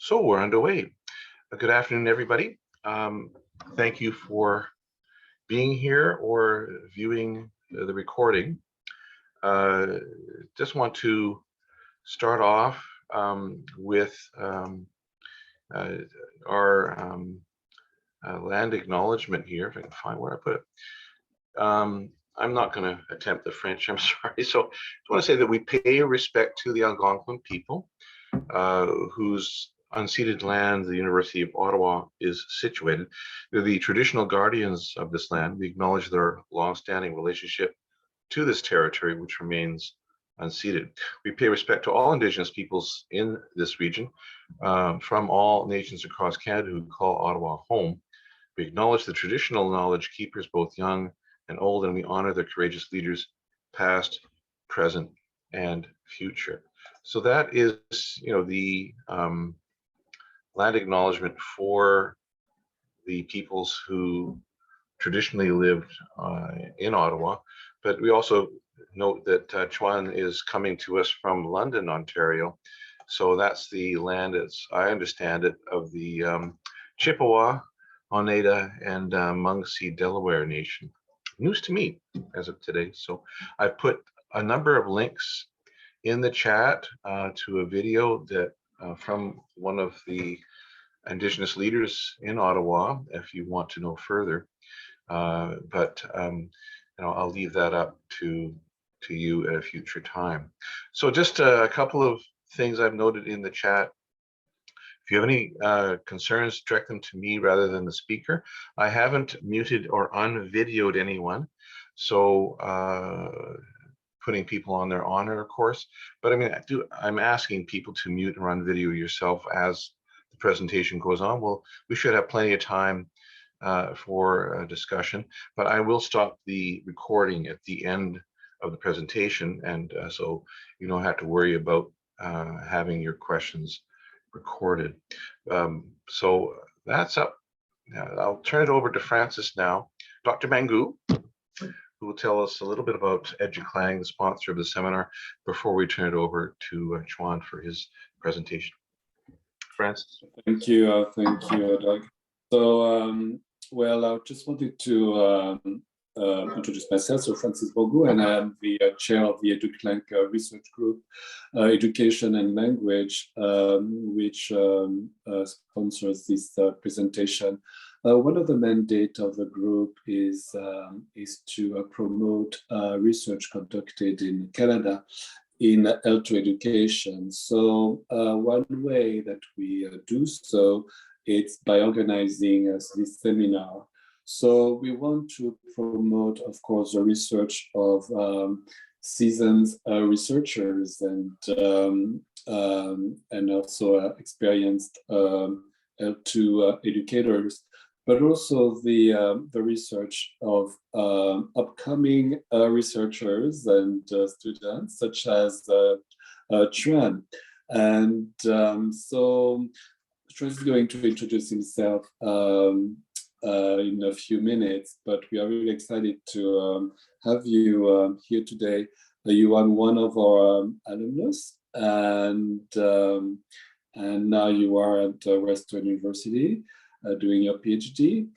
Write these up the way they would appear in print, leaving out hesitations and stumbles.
So we're underway. Good afternoon, everybody. Thank you for being here or viewing the recording. Just want to start off with our land acknowledgement here, if I can find where I put it. I'm not going to attempt the French, I'm sorry. So I want to say that we pay respect to the Algonquin people whose unceded land the University of Ottawa is situated. They're the traditional guardians of this land. We acknowledge their long-standing relationship to this territory, which remains unceded. We pay respect to all Indigenous peoples in this region, from all nations across Canada who call Ottawa home. We acknowledge the traditional knowledge keepers, both young and old, and we honor their courageous leaders, past, present, and future. So that is, the land acknowledgement for the peoples who traditionally lived in Ottawa. But we also note that Chuan is coming to us from London, Ontario. So that's the land, as I understand it, of the Chippewa, Oneida, and Munsee Delaware Nation. News to me as of today. So I put a number of links in the chat to a video that from one of the Indigenous leaders in Ottawa, if you want to know further. But I'll leave that up to you at a future time. So just a couple of things I've noted in the chat. If you have any concerns, direct them to me rather than the speaker. I haven't muted or unvideoed anyone, so putting people on their honor, of course. But I mean, I'm asking people to mute or unvideo yourself as the presentation goes on. Well, we should have plenty of time for a discussion, but I will stop the recording at the end of the presentation, and so you don't have to worry about having your questions recorded. So that's up. I'll turn it over to Francis now. Dr. Bangu, who will tell us a little bit about EDUCLANG, the sponsor of the seminar, before we turn it over to Chuan for his presentation. Francis. Thank you, Doug. So, well, I just wanted to introduce myself. So, Francis Bangu, and I am the chair of the EDUCLANG research group, Education and Language, which sponsors this presentation. One of the mandate of the group is to promote research conducted in Canada in elder education. So one way that we do so, it's by organizing this seminar. So we want to promote, of course, the research of seasoned researchers and also experienced L2 educators, but also the research of upcoming researchers and students, such as Chuan. And so Chuan is going to introduce himself in a few minutes, but we are really excited to have you here today. You are one of our alumnus, and now you are at Western University doing your PhD.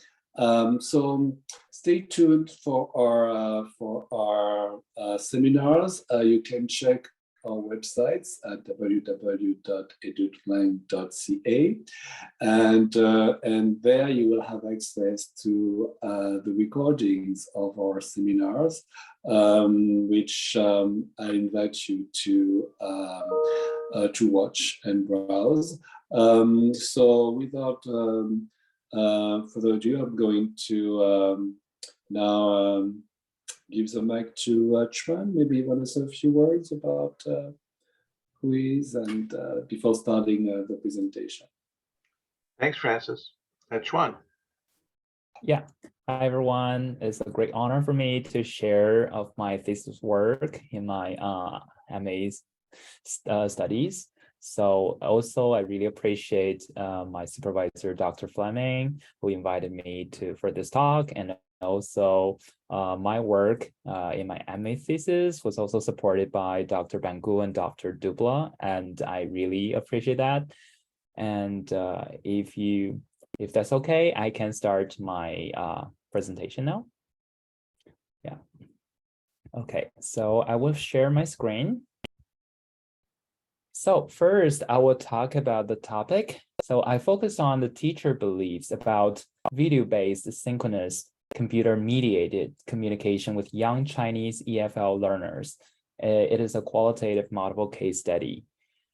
So stay tuned for our seminars. You can check our websites at www.educlang.ca, and there you will have access to the recordings of our seminars, which I invite you to watch and browse. So without further ado, I'm going to now give the mic to Chuan. Maybe you want to say a few words about who he is, and before starting the presentation. Thanks, Francis. Chuan. Yeah. Hi, everyone. It's a great honor for me to share of my thesis work in my MA studies. So also, I really appreciate my supervisor, Dr. Fleming, who invited me for this talk, and also my work in my MA thesis was also supported by Dr. Bangu and Dr. Dubla, and I really appreciate that. And if that's okay, I can start my presentation now. Yeah. Okay, so I will share my screen. So first, I will talk about the topic. So I focus on the teacher beliefs about video-based synchronous computer-mediated communication with young Chinese EFL learners. It is a qualitative multiple case study.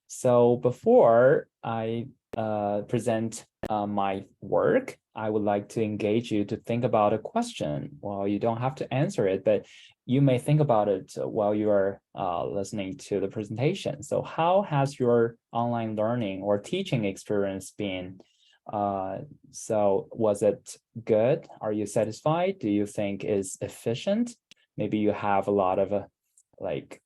So before I present my work, I would like to engage you to think about a question. Well, you don't have to answer it, but you may think about it while you are listening to the presentation. So how has your online learning or teaching experience been? So was it good? Are you satisfied? Do you think it's efficient? Maybe you have a lot of like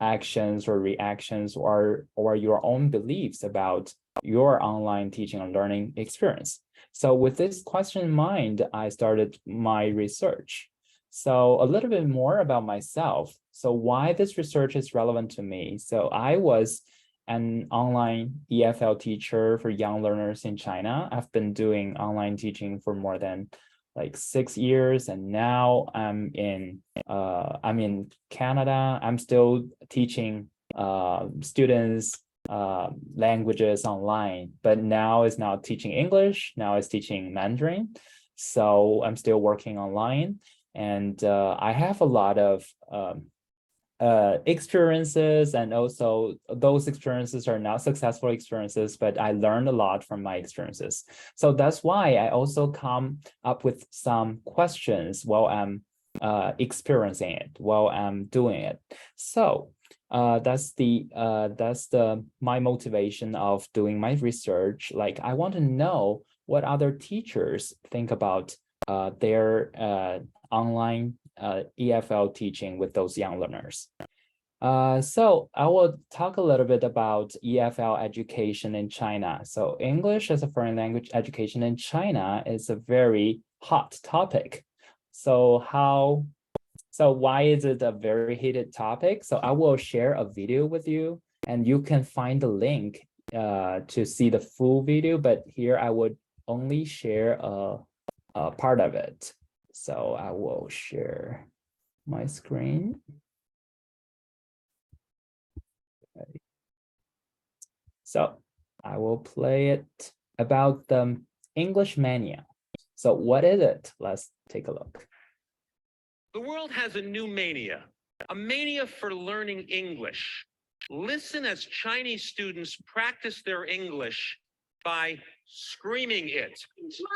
actions or reactions or your own beliefs about your online teaching and learning experience. So with this question in mind, I started my research. So a little bit more about myself. So why this research is relevant to me. So I was an online EFL teacher for young learners in China. I've been doing online teaching for more than like 6 years, and now I'm in Canada. I'm still teaching students languages online, but now is not teaching English. Now it's teaching Mandarin. So I'm still working online, and I have a lot of experiences, and also those experiences are not successful experiences, but I learned a lot from my experiences. So that's why I also come up with some questions while I'm experiencing it, while I'm doing it. So that's my motivation of doing my research. Like, I want to know what other teachers think about their online EFL teaching with those young learners. So I will talk a little bit about EFL education in China. So English as a foreign language education in China is a very hot topic. So why is it a very heated topic? So I will share a video with you, and you can find the link to see the full video, but here I would only share a part of it. So I will share my screen. Okay. So I will play it about the English mania. So what is it? Let's take a look. The world has a new mania, a mania for learning English. Listen as Chinese students practice their English by screaming it. It's my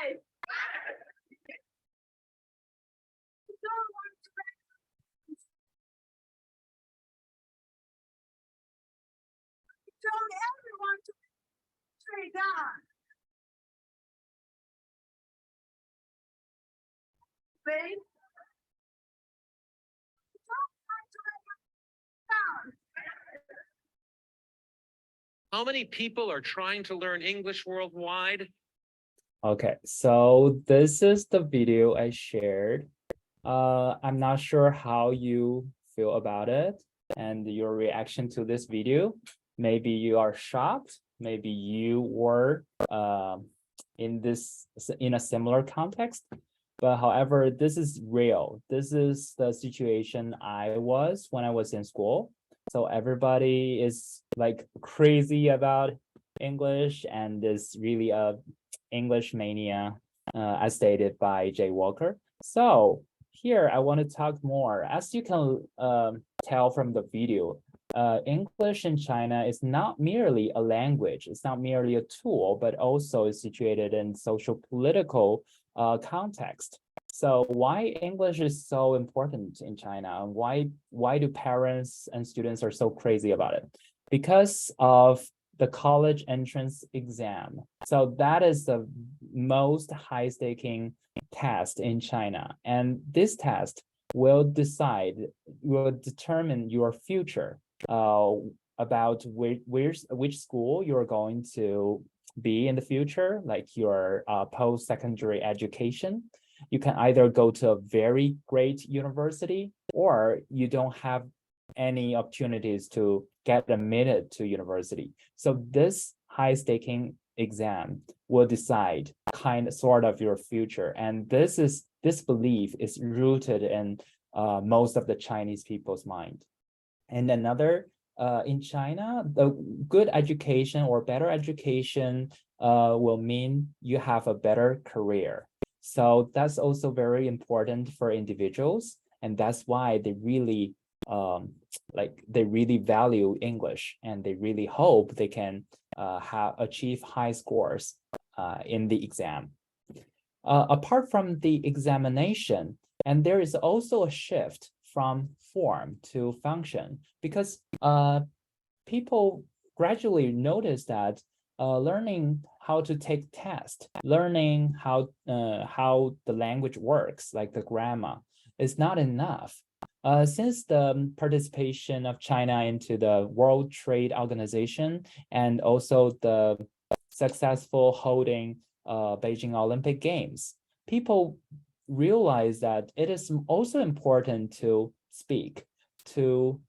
life. Don't ever want to stay down. Babe. Don't want to down. How many people are trying to learn English worldwide? Okay, so this is the video I shared. I'm not sure how you feel about it and your reaction to this video. Maybe you are shocked. Maybe you were in a similar context. But however, this is real. This is the situation I was when I was in school. So everybody is like crazy about English, and there's really a English mania, as stated by Jay Walker. So here I want to talk more. As you can tell from the video, English in China is not merely a language. It's not merely a tool, but also is situated in social political context. So why English is so important in China? Why do parents and students are so crazy about it? Because of the college entrance exam. So that is the most high-staking test in China. And this test will determine your future about which school you're going to be in the future, like your post-secondary education. You can either go to a very great university, or you don't have any opportunities to get admitted to university. So this high-staking exam will decide sort of your future. And this belief is rooted in most of the Chinese people's mind. And another, in China, the good education or better education will mean you have a better career. So that's also very important for individuals, and that's why they really value English, and they really hope they can achieve high scores in the exam. Apart from the examination, and there is also a shift from form to function, because people gradually notice that learning how to take tests, learning how the language works, like the grammar, is not enough. Since the participation of China into the World Trade Organization and also the successful holding Beijing Olympic Games, people realize that it is also important to speak, to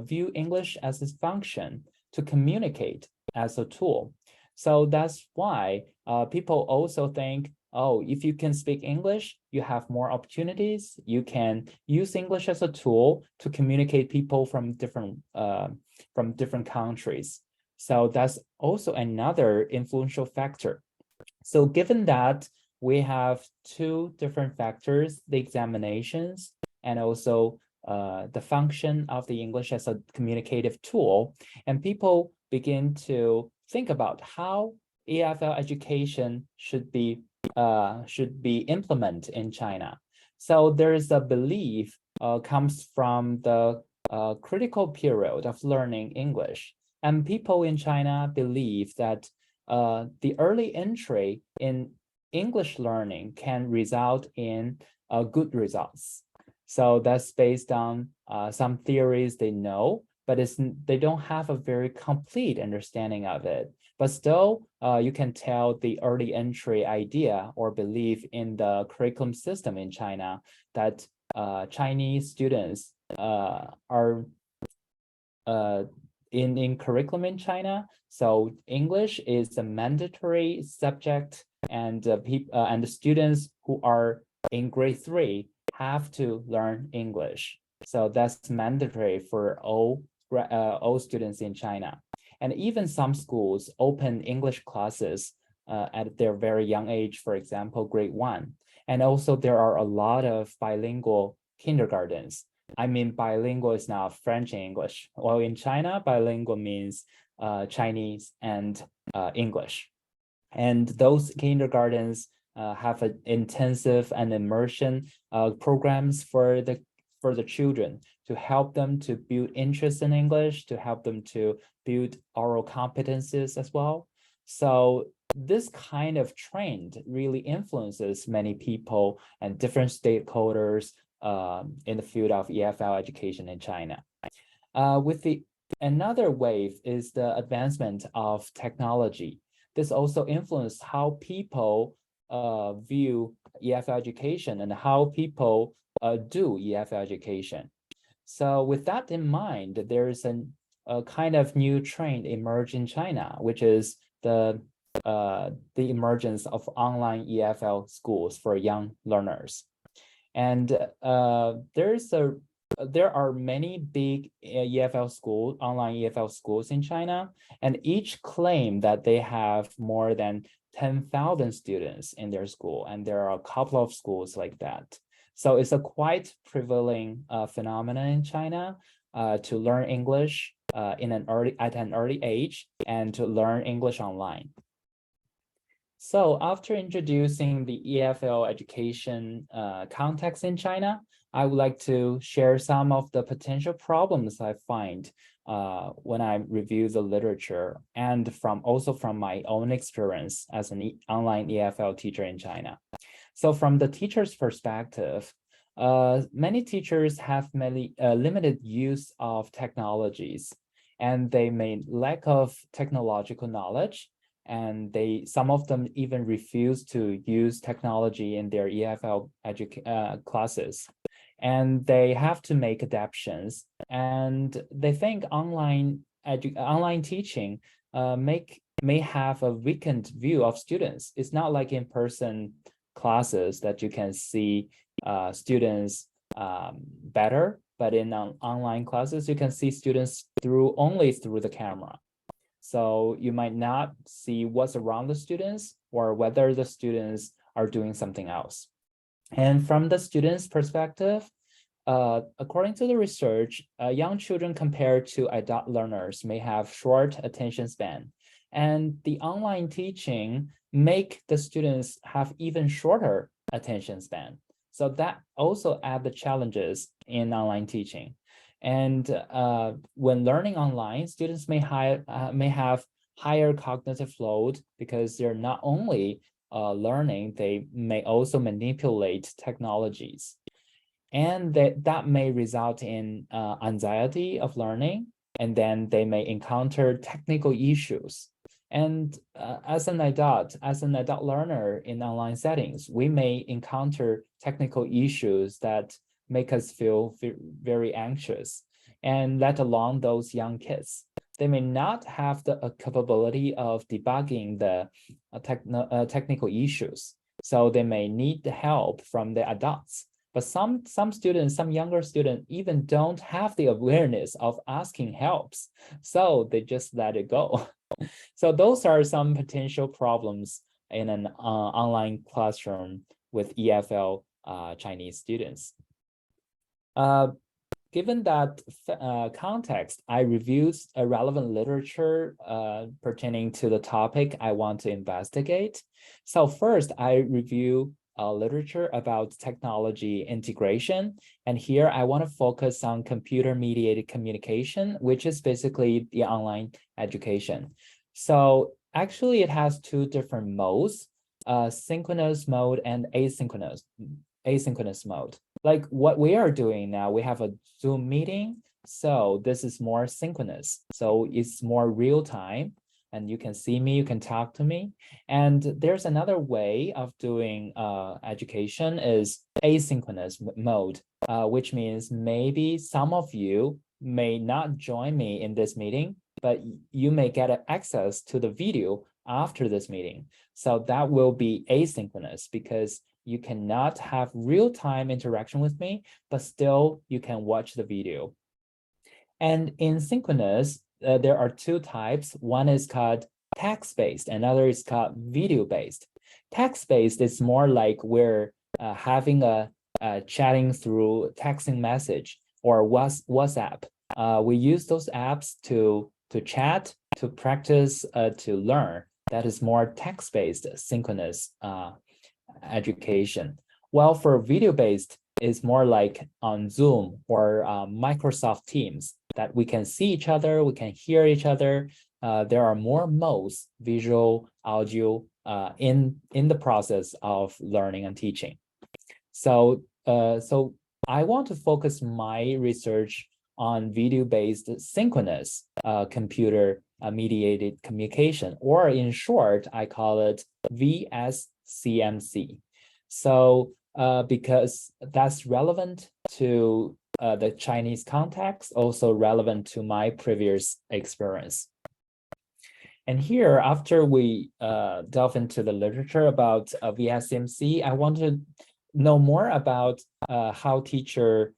view English as a function, to communicate as a tool. So that's why people also think, oh, if you can speak English, you have more opportunities. You can use English as a tool to communicate people from different countries. So that's also another influential factor. So given that we have two different factors, the examinations and also the function of the English as a communicative tool, and people begin to think about how EFL education should be implemented in China. So there is a belief comes from the critical period of learning English, and people in China believe that the early entry in English learning can result in good results. So that's based on some theories they know, but they don't have a very complete understanding of it. But still, you can tell the early entry idea or belief in the curriculum system in China that Chinese students are in curriculum in China. So English is a mandatory subject, and the students who are in grade 3 have to learn English. So that's mandatory for all students in China. And even some schools open English classes at their very young age, for example, grade 1. And also there are a lot of bilingual kindergartens. I mean, bilingual is not French and English. Well, in China, bilingual means Chinese and English. And those kindergartens have an intensive and immersion programs for the children to help them to build interest in English, to help them to build oral competencies as well. So this kind of trend really influences many people and different stakeholders in the field of EFL education in China. Another wave is the advancement of technology. This also influenced how people view EFL education and how people do EFL education. So with that in mind, there is a kind of new trend emerge in China, which is the emergence of online EFL schools for young learners. And there are many big EFL schools, online EFL schools in China, and each claim that they have more than 10,000 students in their school, and there are a couple of schools like that. So it's a quite prevailing phenomenon in China to learn English at an early age and to learn English online. So after introducing the EFL education context in China, I would like to share some of the potential problems I find when I review the literature and also from my own experience as an online EFL teacher in China. So from the teacher's perspective, many teachers have limited use of technologies, and they may lack of technological knowledge, and some of them even refuse to use technology in their EFL classes. And they have to make adaptations, and they think online teaching may have a weakened view of students. It's not like in-person classes that you can see students better, but in online classes, you can see students only through the camera. So you might not see what's around the students or whether the students are doing something else. And from the students' perspective, according to the research, young children compared to adult learners may have short attention span. And the online teaching make the students have even shorter attention span. So that also add the challenges in online teaching. And when learning online, students may have higher cognitive load because they're not only learning, they may also manipulate technologies. And that may result in anxiety of learning, and then they may encounter technical issues. And as an adult learner in online settings, we may encounter technical issues that make us feel very anxious, and let alone those young kids. They may not have the capability of debugging the technical issues, so they may need the help from the adults. But some students, some younger students even don't have the awareness of asking helps, so they just let it go. So those are some potential problems in an online classroom with EFL Chinese students. Given that context, I reviewed a relevant literature pertaining to the topic I want to investigate. So first, I review literature about technology integration. And here I want to focus on computer-mediated communication, which is basically the online education. So actually, it has two different modes, synchronous mode and asynchronous mode. Like what we are doing now, we have a Zoom meeting. So this is more synchronous. So it's more real time. And you can see me, you can talk to me. And there's another way of doing education is asynchronous mode, which means maybe some of you may not join me in this meeting, but you may get access to the video after this meeting. So that will be asynchronous because you cannot have real-time interaction with me, but still you can watch the video. And in synchronous, there are two types. One is called text-based, another is called video-based. Text-based is more like we're having a chatting through texting message or WhatsApp. We use those apps to chat, to practice, to learn. That is more text-based synchronous education. While for video-based, it's more like on Zoom or Microsoft Teams that we can see each other, we can hear each other. There are more modes, visual, audio, in the process of learning and teaching. So I want to focus my research on video-based synchronous computer mediated communication, or in short, I call it VSCMC. So because that's relevant to the Chinese context, also relevant to my previous experience. And here, after we delve into the literature about VSCMC, I want to know more about how teacher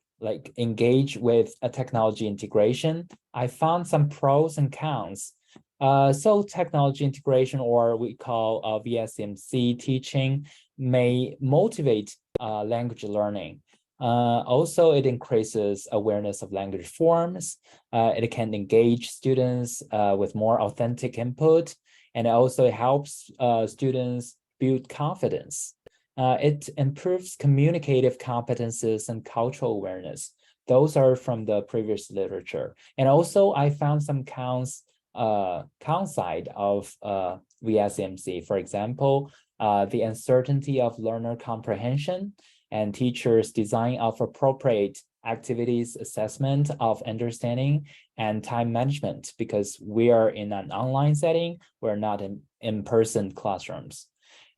engage with a technology integration. I found some pros and cons. So technology integration, or we call VSCMC teaching, may motivate language learning. Also, it increases awareness of language forms. It can engage students with more authentic input, and it also helps students build confidence. It improves communicative competences and cultural awareness. Those are from the previous literature. And also, I found some cons side of VSCMC. For example, the uncertainty of learner comprehension and teachers' design of appropriate activities, assessment of understanding, and time management, because we are in an online setting, we're not in in-person classrooms.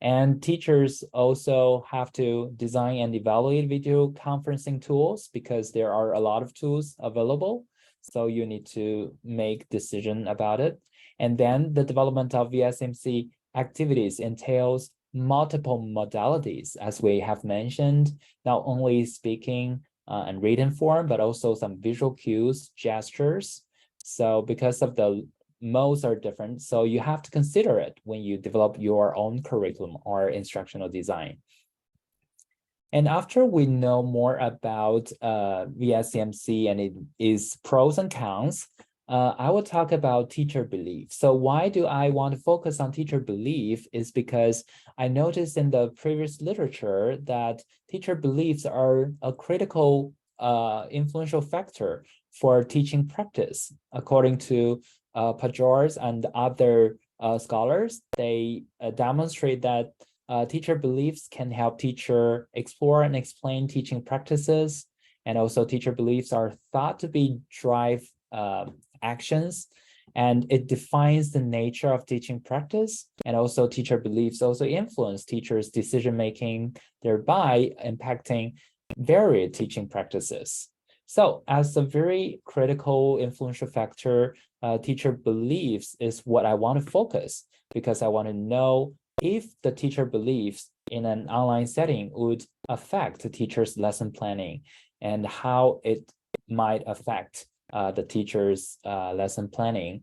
And teachers also have to design and evaluate video conferencing tools because there are a lot of tools available. So you need to make decision about it. And then the development of VSMC activities entails multiple modalities, as we have mentioned, not only speaking and written form, but also some visual cues, gestures. So because of the modes are different, so you have to consider it when you develop your own curriculum or instructional design. And after we know more about VSMC and its pros and cons, I will talk about teacher belief. So why do I want to focus on teacher belief is because I noticed in the previous literature that teacher beliefs are a critical influential factor for teaching practice. According to Pajors and other scholars, they demonstrate that teacher beliefs can help teacher explore and explain teaching practices. And also teacher beliefs are thought to be drive actions, and it defines the nature of teaching practice. And also teacher beliefs also influence teachers' decision-making, thereby impacting varied teaching practices. So as a very critical influential factor, teacher beliefs is what I want to focus, because I want to know if the teacher beliefs in an online setting would affect the teacher's lesson planning and how it might affect the teacher's lesson planning,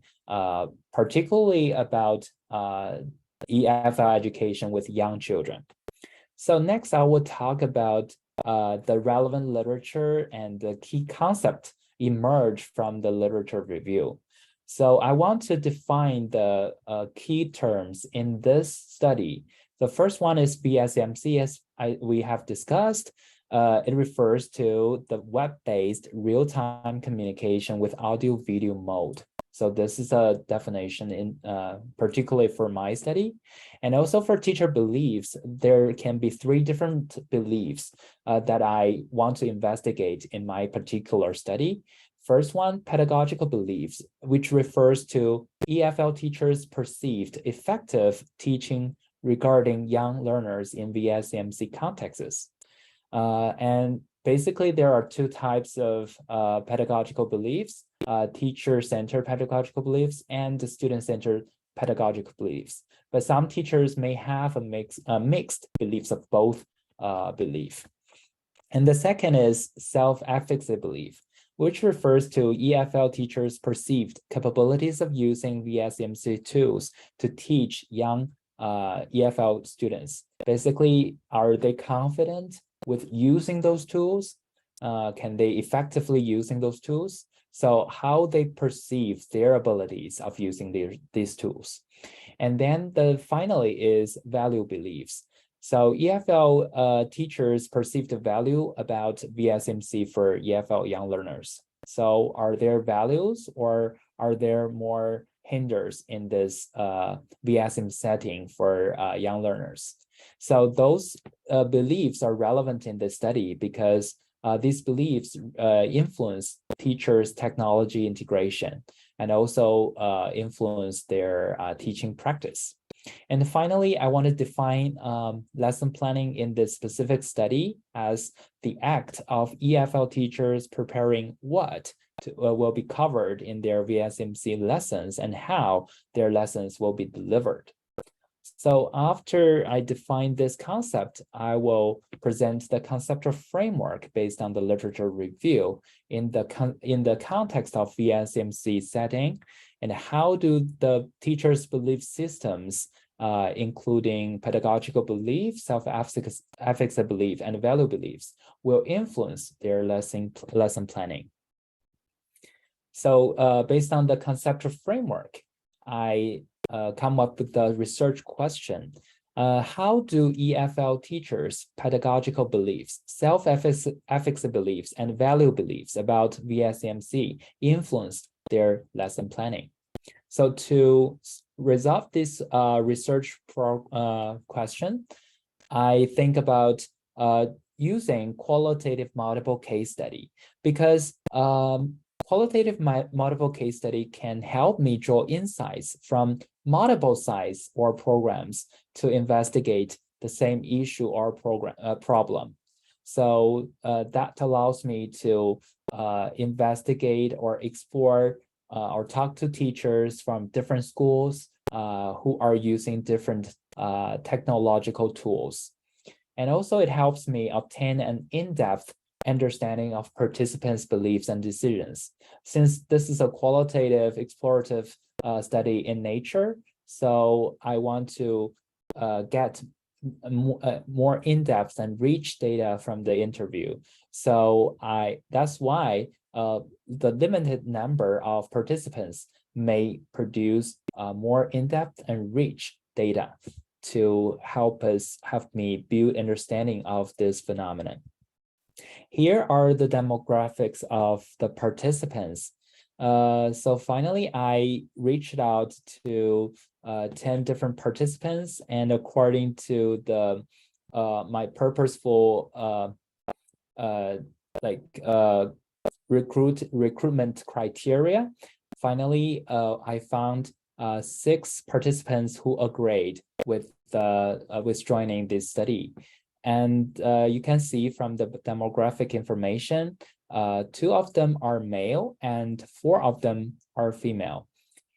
particularly about EFL education with young children. So next, I will talk about the relevant literature and the key concept emerged from the literature review. So I want to define the key terms in this study. The first one is VSMC, as we have discussed. It refers to the web-based real-time communication with audio-video mode. So this is a definition in particularly for my study. And also for teacher beliefs, there can be 3 different beliefs that I want to investigate in my particular study. First one, pedagogical beliefs, which refers to EFL teachers' perceived effective teaching regarding young learners in VSMC contexts. And basically, there are 2 types of pedagogical beliefs, teacher-centered pedagogical beliefs and student-centered pedagogical beliefs. But some teachers may have a mixed beliefs of both belief. And the second is self-efficacy belief, which refers to EFL teachers' perceived capabilities of using VSMC tools to teach young EFL students. Basically, are they confident with using those tools? Can they effectively using those tools? So how they perceive their abilities of using these tools. And then finally is value beliefs. So EFL teachers perceive the value about VSMC for EFL young learners. So are there values or are there more hinders in this VSM setting for young learners? So those beliefs are relevant in this study because these beliefs influence teachers' technology integration and also influence their teaching practice. And finally, I want to define lesson planning in this specific study as the act of EFL teachers preparing what will be covered in their VSMC lessons and how their lessons will be delivered. So after I define this concept, I will present the conceptual framework based on the literature review in the context of VSMC setting, and how do the teachers' belief systems, including pedagogical belief, self-efficacy belief, and value beliefs, will influence their lesson planning. So based on the conceptual framework, I come up with the research question. How do EFL teachers' pedagogical beliefs, self-efficacy beliefs, and value beliefs about VSMC influence their lesson planning? So to resolve this research question, I think about using qualitative multiple case study, because qualitative multiple case study can help me draw insights from multiple sites or programs to investigate the same issue or problem. So that allows me to investigate or explore or talk to teachers from different schools who are using different technological tools. And also it helps me obtain an in-depth understanding of participants' beliefs and decisions. Since this is a qualitative, explorative study in nature, so I want to get more in-depth and rich data from the interview. So that's why the limited number of participants may produce more in-depth and rich data to help me build understanding of this phenomenon. Here are the demographics of the participants. So finally, I reached out to 10 different participants, and according to the my purposeful recruitment criteria, finally I found 6 participants who agreed with joining this study. And you can see from the demographic information, 2 of them are male and 4 of them are female.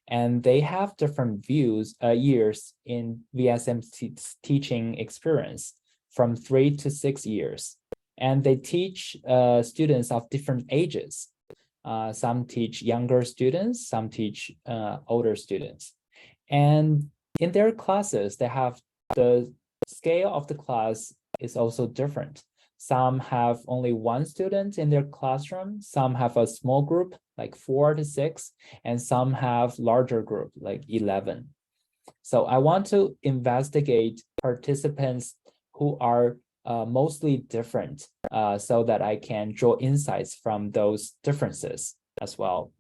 And they have different years in VSM teaching experience, from 3 to 6 years. And they teach students of different ages. Some teach younger students, some teach older students. And in their classes, they have the scale of the class is also different. Some have only 1 student in their classroom, some have a small group, like 4 to 6, and some have larger group, like 11. So I want to investigate participants who are mostly different so that I can draw insights from those differences as well.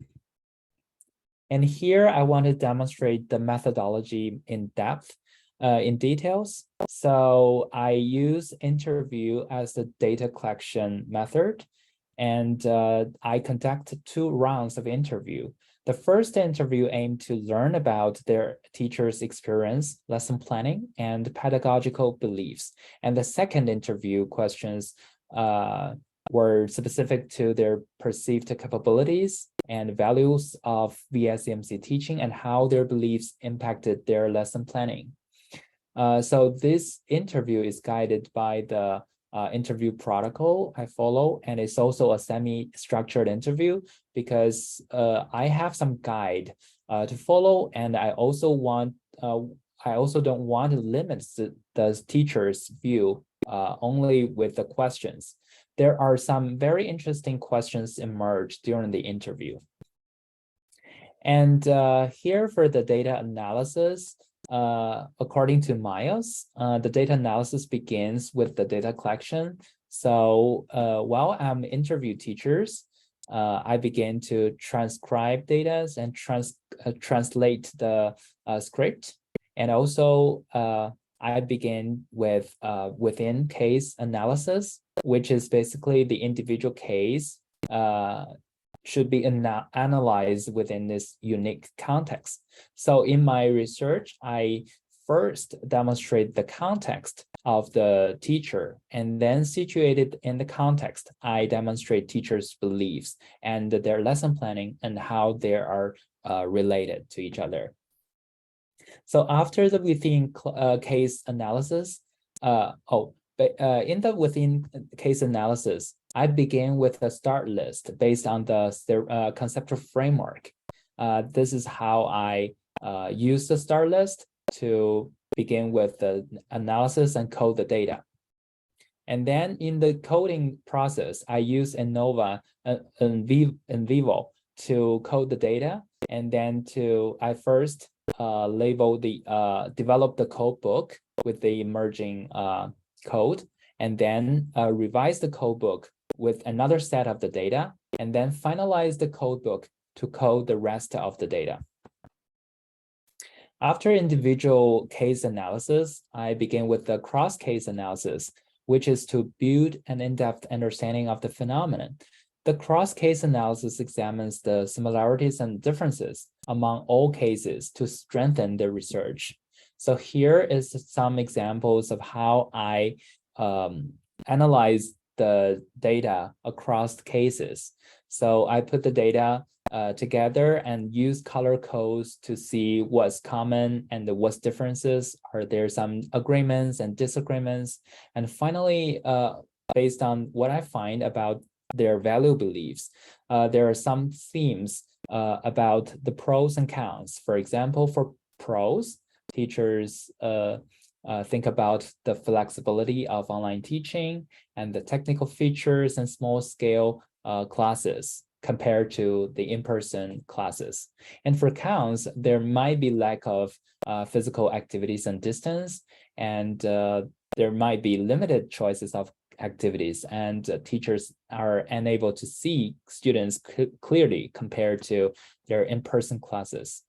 And here I want to demonstrate the methodology in depth, in details. So I use interview as the data collection method, and I conduct 2 rounds of interview. The first interview aimed to learn about their teacher's experience, lesson planning, and pedagogical beliefs. And the second interview questions were specific to their perceived capabilities and values of VSEMC teaching and how their beliefs impacted their lesson planning. So this interview is guided by the interview protocol I follow, and it's also a semi-structured interview because I have some guide to follow, and I also don't want to limit the teacher's view only with the questions. There are some very interesting questions emerged during the interview. And here for the data analysis, according to Myers, the data analysis begins with the data collection. So while I'm interview teachers, I begin to transcribe data and translate the script. And also I begin with within case analysis, which is basically the individual case should be analyzed within this unique context. So in my research, I first demonstrate the context of the teacher, and then situated in the context, I demonstrate teachers' beliefs and their lesson planning and how they are related to each other. So after the within case analysis, in the within case analysis, I begin with a start list based on the conceptual framework. This is how I use the start list to begin with the analysis and code the data. And then in the coding process, I use ANOVA in vivo to code the data. And then I first develop the code book with the emerging code, and then revise the code book with another set of the data, and then finalize the code book to code the rest of the data. After individual case analysis, I begin with the cross-case analysis, which is to build an in-depth understanding of the phenomenon. The cross-case analysis examines the similarities and differences among all cases to strengthen the research. So here is some examples of how I analyze the data across cases. So I put the data together and use color codes to see what's common and what's differences. Are there some agreements and disagreements? And finally, based on what I find about their value beliefs, there are some themes about the pros and cons. For example, for pros, teachers think about the flexibility of online teaching and the technical features and small scale classes compared to the in-person classes. And for cons, there might be lack of physical activities and distance, and there might be limited choices of activities, and teachers are unable to see students clearly compared to their in-person classes.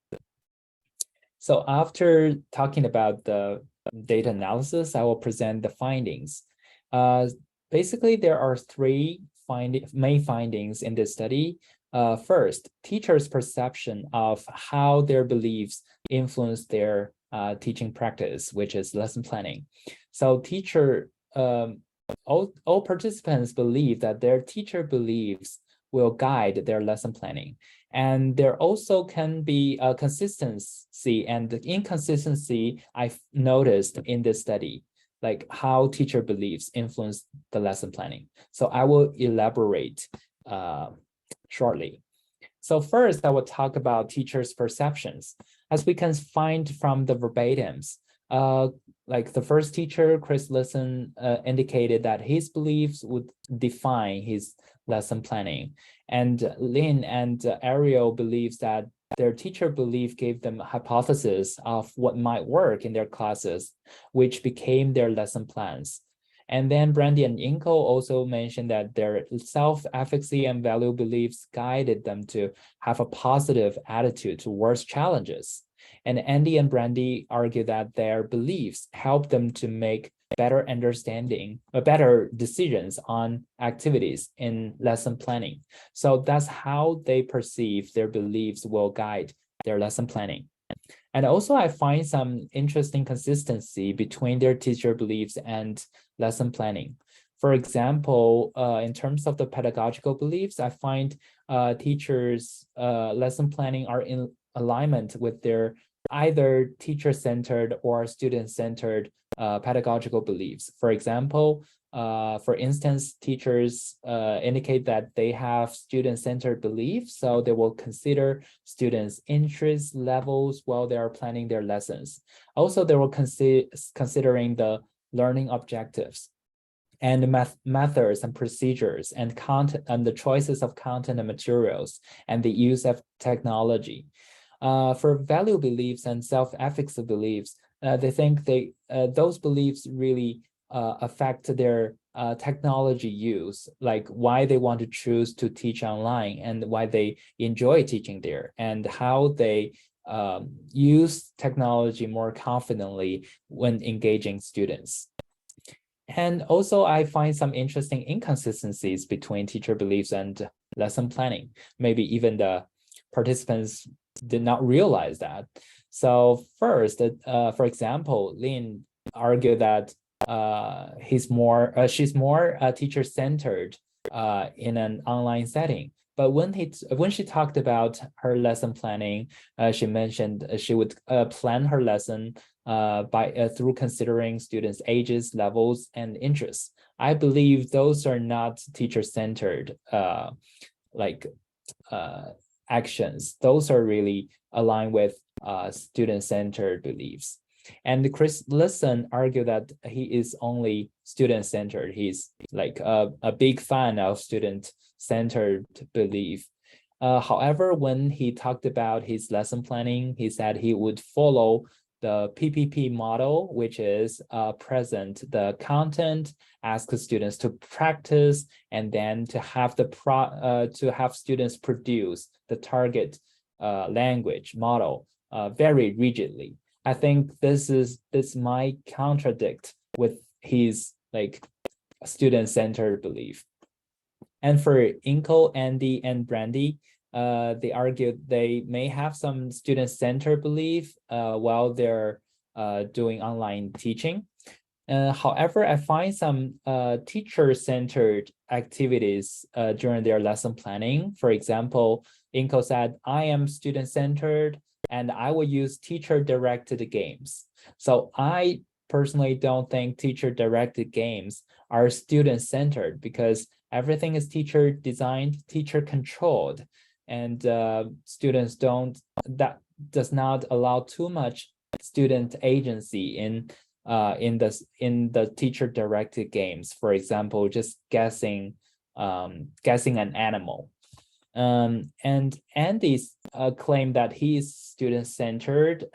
So after talking about the data analysis, I will present the findings. Basically, there are three main findings in this study. First, teachers' perception of how their beliefs influence their teaching practice, which is lesson planning. So all participants believe that their teacher beliefs will guide their lesson planning. And there also can be a consistency and inconsistency I've noticed in this study, like how teacher beliefs influence the lesson planning. So I will elaborate shortly. So first, I will talk about teachers' perceptions. As we can find from the verbatims, like the first teacher, Chris Listen, indicated that his beliefs would define his lesson planning. And Lin and Ariel believes that their teacher belief gave them a hypothesis of what might work in their classes, which became their lesson plans. And then Brandy and Inko also mentioned that their self-efficacy and value beliefs guided them to have a positive attitude towards challenges. And Andy and Brandy argue that their beliefs help them to make better decisions on activities in lesson planning. So that's how they perceive their beliefs will guide their lesson planning. And also I find some interesting consistency between their teacher beliefs and lesson planning. For example, in terms of the pedagogical beliefs, I find teachers' lesson planning are in alignment with their either teacher-centered or student-centered pedagogical beliefs. For example, for instance, teachers indicate that they have student-centered beliefs, so they will consider students' interest levels while they are planning their lessons. Also, they will considering the learning objectives and methods and procedures and content and the choices of content and materials and the use of technology. For value beliefs and self-efficacy beliefs, they think those beliefs really affect their technology use, like why they want to choose to teach online and why they enjoy teaching there, and how they use technology more confidently when engaging students. And also, I find some interesting inconsistencies between teacher beliefs and lesson planning. Maybe even the participants did not realize that. So first, for example, Lin argued that she's more teacher-centered in an online setting. But when she talked about her lesson planning, she mentioned she would plan her lesson through considering students' ages, levels, and interests. I believe those are not teacher-centered actions. Those are really aligned with student-centered beliefs. And Chris Listen argued that he is only student-centered. He's like a big fan of student-centered belief. However, when he talked about his lesson planning, he said he would follow the PPP model, which is present the content, ask the students to practice, and then to have students produce the target language model very rigidly. I think this might contradict with his student-centered belief. And for Inko, Andy, and Brandy, they argued they may have some student-centered belief while they're doing online teaching. However, I find some teacher-centered activities during their lesson planning. For example, Inko said, I am student-centered and I will use teacher-directed games. So I personally don't think teacher-directed games are student-centered because everything is teacher-designed, teacher-controlled, and students don't, that does not allow too much student agency in the teacher-directed games. For example, just guessing an animal. And Andy's claimed that he is student-centered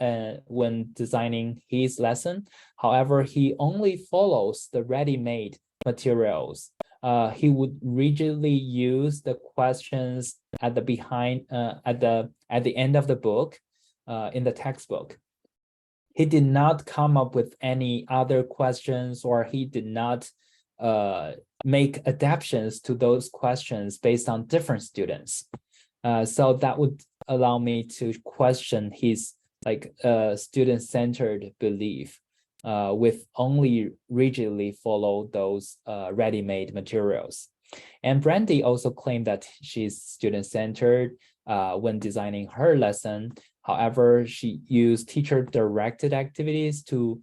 when designing his lesson. However, he only follows the ready-made materials. He would rigidly use the questions at the end of the book, in the textbook. He did not come up with any other questions, or he did not make adaptations to those questions based on different students. So that would allow me to question his student-centered belief with only rigidly follow those ready-made materials. And Brandy also claimed that she's student-centered when designing her lesson. However, she used teacher-directed activities to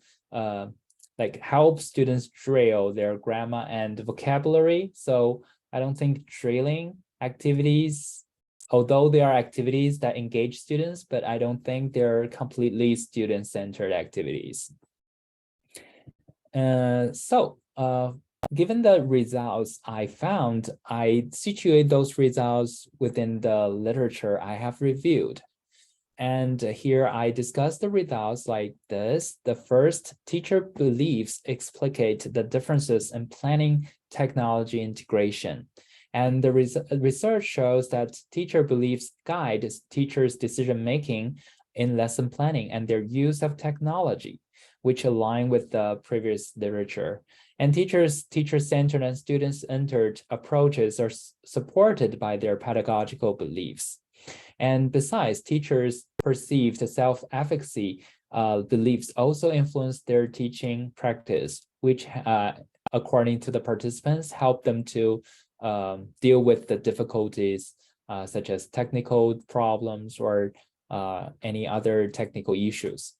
help students drill their grammar and vocabulary. So I don't think drilling activities, although they are activities that engage students, but I don't think they're completely student-centered activities. Given the results I found, I situate those results within the literature I have reviewed. And here I discuss the results like this. The first, teacher beliefs explicate the differences in planning technology integration. And the research shows that teacher beliefs guide teachers' decision-making in lesson planning and their use of technology, which align with the previous literature. And teacher-centered and student-centered approaches are supported by their pedagogical beliefs. And besides, teachers' perceived self-efficacy beliefs also influence their teaching practice, which, according to the participants, help them to deal with the difficulties such as technical problems or any other technical issues.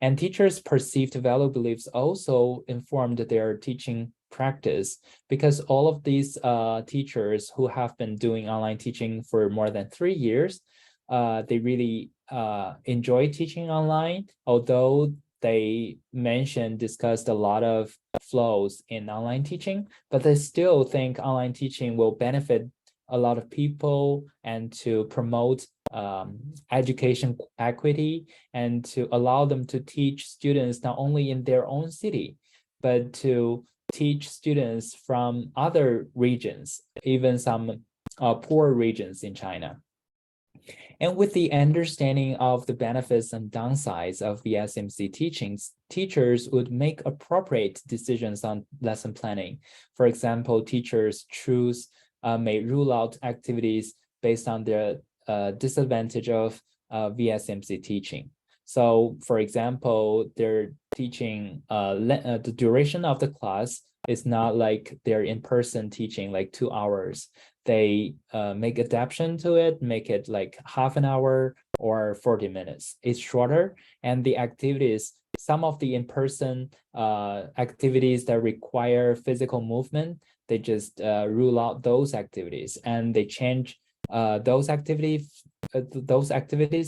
And teachers' perceived value beliefs also informed their teaching practice, because all of these teachers who have been doing online teaching for more than 3 years, they really enjoy teaching online, although they discussed a lot of flaws in online teaching, but they still think online teaching will benefit a lot of people and to promote education equity and to allow them to teach students not only in their own city, but to teach students from other regions, even some poor regions in China. And with the understanding of the benefits and downsides of the SMC teachings, teachers would make appropriate decisions on lesson planning. For example, teachers may rule out activities based on their disadvantage of VSMC teaching. So, for example, they're teaching, the duration of the class is not like their in-person teaching, like 2 hours. They make adaptation to it, make it like half an hour or 40 minutes. It's shorter, and the activities, some of the in-person activities that require physical movement, they just rule out those activities, and they change those activities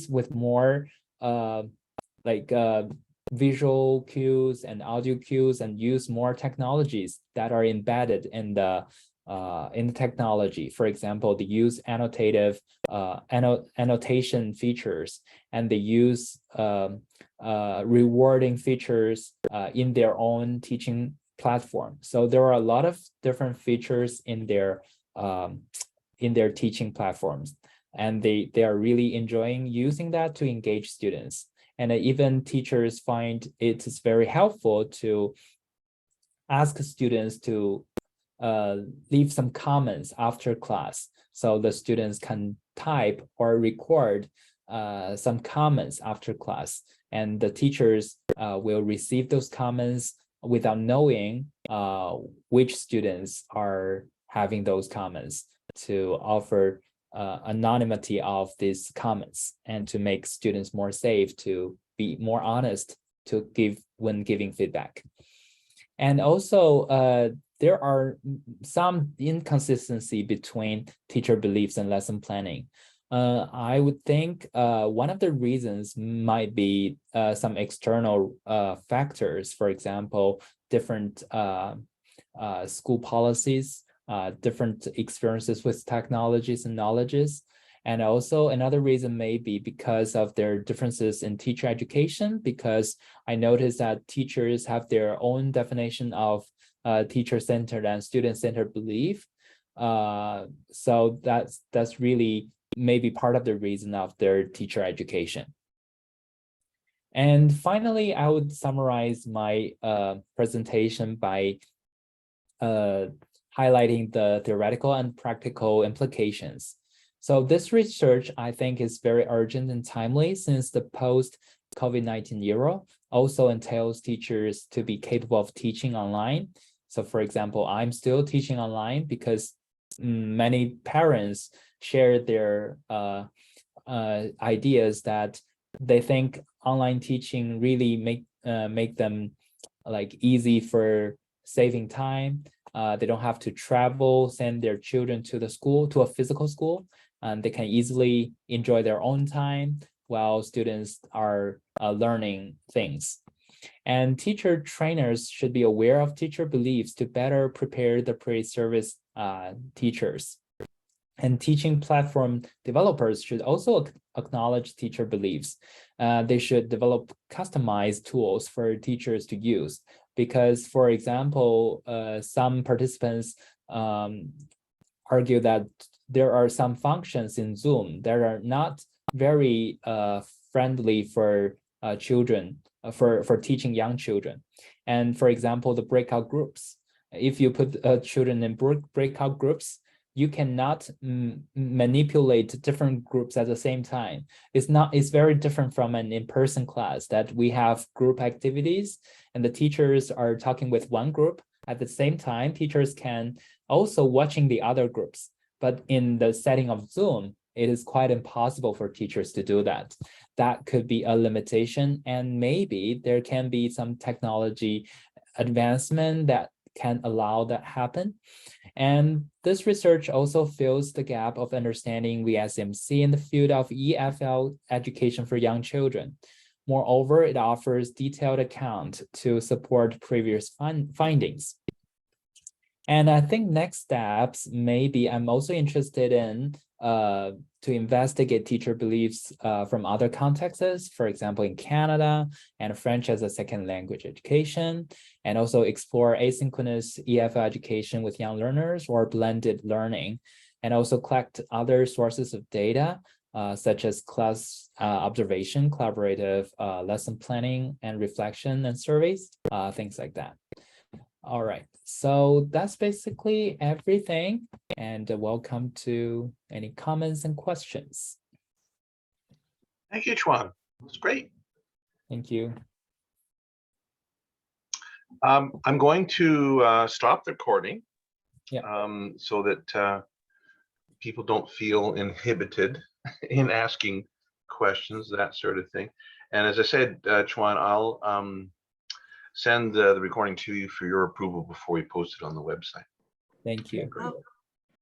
with more visual cues and audio cues, and use more technologies that are embedded in the technology. For example, they use annotation features, and they use rewarding features in their own teaching platform. So there are a lot of different features in their teaching platforms, and they are really enjoying using that to engage students. And even teachers find it is very helpful to ask students to leave some comments after class, so the students can type or record some comments after class, and the teachers will receive those comments without knowing which students are having those comments, to offer anonymity of these comments and to make students more safe, to be more honest to give when giving feedback. And also there are some inconsistency between teacher beliefs and lesson planning. I would think one of the reasons might be some external factors, for example, different school policies, different experiences with technologies and knowledges. And also another reason may be because of their differences in teacher education, because I noticed that teachers have their own definition of teacher-centered and student-centered belief. So that's really maybe part of the reason of their teacher education. And finally, I would summarize my presentation by highlighting the theoretical and practical implications. So this research, I think, is very urgent and timely, since the post-COVID-19 era also entails teachers to be capable of teaching online. So for example, I'm still teaching online because many parents share their ideas that they think online teaching really make them like easy for saving time. They don't have to travel, send their children to the school, to a physical school, and they can easily enjoy their own time while students are learning things. And teacher trainers should be aware of teacher beliefs to better prepare the pre-service teachers. And teaching platform developers should also acknowledge teacher beliefs. They should develop customized tools for teachers to use. Because, for example, some participants argue that there are some functions in Zoom that are not very friendly for children, for teaching young children. And for example, the breakout groups. If you put children in breakout groups, you cannot manipulate different groups at the same time. It's very different from an in-person class that we have group activities and the teachers are talking with one group. At the same time, teachers can also watching the other groups. But in the setting of Zoom, it is quite impossible for teachers to do that. That could be a limitation, and maybe there can be some technology advancement that can allow that happen. And this research also fills the gap of understanding VSMC in the field of EFL education for young children. Moreover, it offers detailed account to support previous findings. And I think next steps, maybe I'm also interested in to investigate teacher beliefs from other contexts, for example, in Canada, and French as a second language education, and also explore asynchronous EFL education with young learners or blended learning, and also collect other sources of data, such as class observation, collaborative lesson planning and reflection and surveys, things like that. All right, so that's basically everything, and welcome to any comments and questions. Thank you, Chuan. That's great. Thank you. I'm going to stop the recording, Yeah. so that people don't feel inhibited in asking questions, that sort of thing. And as I said, Chuan, I'll send the recording to you for your approval before we post it on the website. Thank you. Great.